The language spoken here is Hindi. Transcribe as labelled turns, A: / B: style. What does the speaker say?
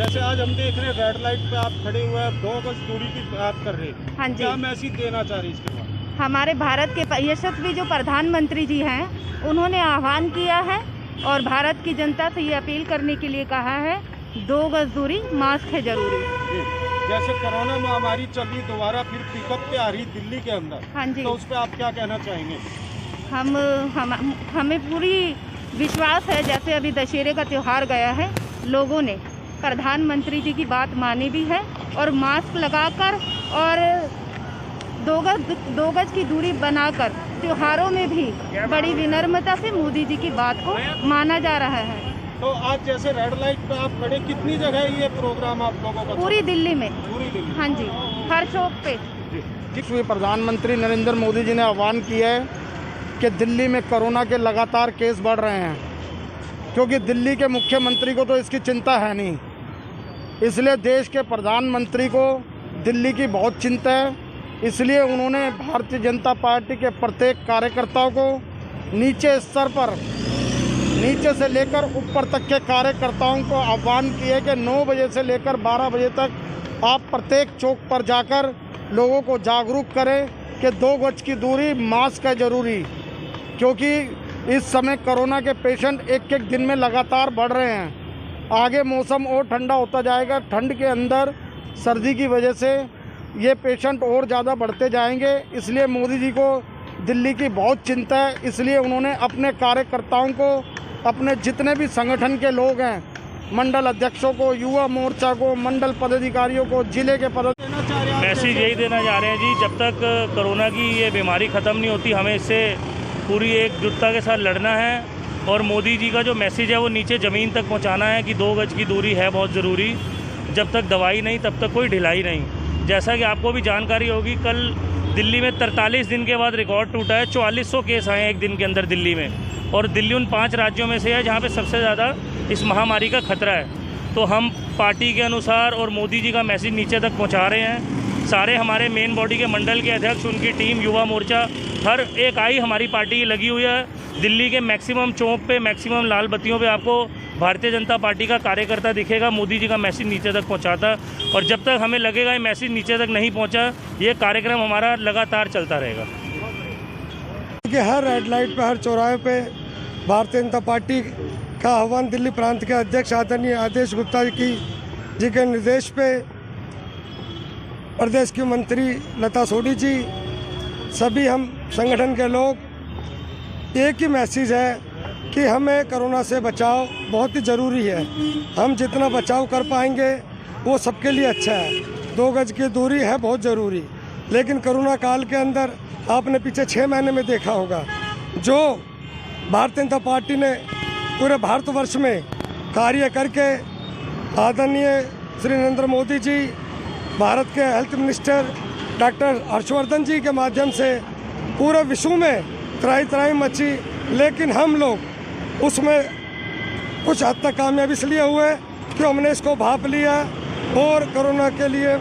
A: जैसे आज हम देख रहे हैं रेड लाइट पे आप खड़े हुए हैं, 2 गज दूरी की बात कर रहे हैं।
B: हाँ जी।
A: क्या मैसेज देना चाह रहे हैं इसके बाद?
B: हमारे भारत के यशस्वी जो प्रधानमंत्री जी हैं, उन्होंने आह्वान किया है और भारत की जनता से ये अपील करने के लिए कहा है 2 गज दूरी, मास्क है जरूरी।
A: जैसे कोरोना महामारी चली दोबारा फिर पिकअप पे आ रही दिल्ली के अंदर,
B: हाँ जी।
A: तो उस पर आप क्या कहना चाहेंगे?
B: हमें पूरी विश्वास है, जैसे अभी दशहरे का त्यौहार गया है, लोगों ने प्रधानमंत्री जी की बात मानी भी है और मास्क लगाकर और 2 गज की दूरी बनाकर त्योहारों में भी बड़ी विनम्रता से मोदी जी की बात को माना जा रहा है।
A: तो आज जैसे रेड लाइट पे आप खड़े, कितनी जगह है ये प्रोग्राम आप लोगों का?
B: पूरी दिल्ली में।
A: पूरी दिल्ली?
B: हाँ जी, हर चौक पे।
C: जी, प्रधानमंत्री नरेंद्र मोदी जी ने आह्वान किया है कि दिल्ली में कोरोना के लगातार केस बढ़ रहे हैं, क्योंकि दिल्ली के मुख्यमंत्री को तो इसकी चिंता है नहीं, इसलिए देश के प्रधानमंत्री को दिल्ली की बहुत चिंता है। इसलिए उन्होंने भारतीय जनता पार्टी के प्रत्येक कार्यकर्ताओं को नीचे स्तर पर, नीचे से लेकर ऊपर तक के कार्यकर्ताओं को आह्वान किया कि 9 बजे से लेकर 12 बजे तक आप प्रत्येक चौक पर जाकर लोगों को जागरूक करें कि 2 गज की दूरी, मास्क है ज़रूरी, क्योंकि इस समय कोरोना के पेशेंट एक दिन में लगातार बढ़ रहे हैं। आगे मौसम और ठंडा होता जाएगा, ठंड के अंदर सर्दी की वजह से ये पेशेंट और ज़्यादा बढ़ते जाएंगे। इसलिए मोदी जी को दिल्ली की बहुत चिंता है, इसलिए उन्होंने अपने कार्यकर्ताओं को, अपने जितने भी संगठन के लोग हैं, मंडल अध्यक्षों को, युवा मोर्चा को, मंडल पदाधिकारियों को, जिले के
D: मैसेज यही देना चाह रहे हैं जी, जब तक कोरोना की ये बीमारी ख़त्म नहीं होती, हमें इससे पूरी एकजुटता के साथ लड़ना है और मोदी जी का जो मैसेज है वो नीचे ज़मीन तक पहुंचाना है कि 2 गज की दूरी है बहुत ज़रूरी। जब तक दवाई नहीं तब तक कोई ढिलाई नहीं। जैसा कि आपको भी जानकारी होगी, कल दिल्ली में 43 दिन के बाद रिकॉर्ड टूटा है, 4400 केस आए हैं एक दिन के अंदर दिल्ली में, और दिल्ली उन 5 राज्यों में से है जहाँ पर सबसे ज़्यादा इस महामारी का खतरा है। तो हम पार्टी के अनुसार और मोदी जी का मैसेज नीचे तक पहुँचा रहे हैं। सारे हमारे मेन बॉडी के मंडल के अध्यक्ष, उनकी टीम, युवा मोर्चा, हर एक आई हमारी पार्टी की लगी हुई है। दिल्ली के मैक्सिमम चौक पे, मैक्सिमम लाल बत्तियों पे आपको भारतीय जनता पार्टी का कार्यकर्ता दिखेगा मोदी जी का मैसेज नीचे तक पहुंचाता, और जब तक हमें लगेगा ये मैसेज नीचे तक नहीं पहुंचा, ये कार्यक्रम हमारा लगातार चलता रहेगा।
E: कि हर रेड लाइट पे, हर चौराहे पे भारतीय जनता पार्टी का आह्वान दिल्ली प्रांत के अध्यक्ष आदरणीय आदेश गुप्ता जी के निर्देश पे प्रदेश की मंत्री लता सोडी जी, सभी हम संगठन के लोग, एक ही मैसेज है कि हमें कोरोना से बचाव बहुत ही ज़रूरी है। हम जितना बचाव कर पाएंगे वो सबके लिए अच्छा है। 2 गज की दूरी है बहुत ज़रूरी, लेकिन कोरोना काल के अंदर आपने पीछे 6 महीने में देखा होगा, जो भारतीय जनता पार्टी ने पूरे भारतवर्ष में कार्य करके आदरणीय श्री नरेंद्र मोदी जी, भारत के हेल्थ मिनिस्टर डॉक्टर हर्षवर्धन जी के माध्यम से पूरे विश्व में त्राही मची, लेकिन हम लोग उसमें कुछ हद तक कामयाबी इसलिए हुए कि हमने इसको भांप लिया और कोरोना के लिए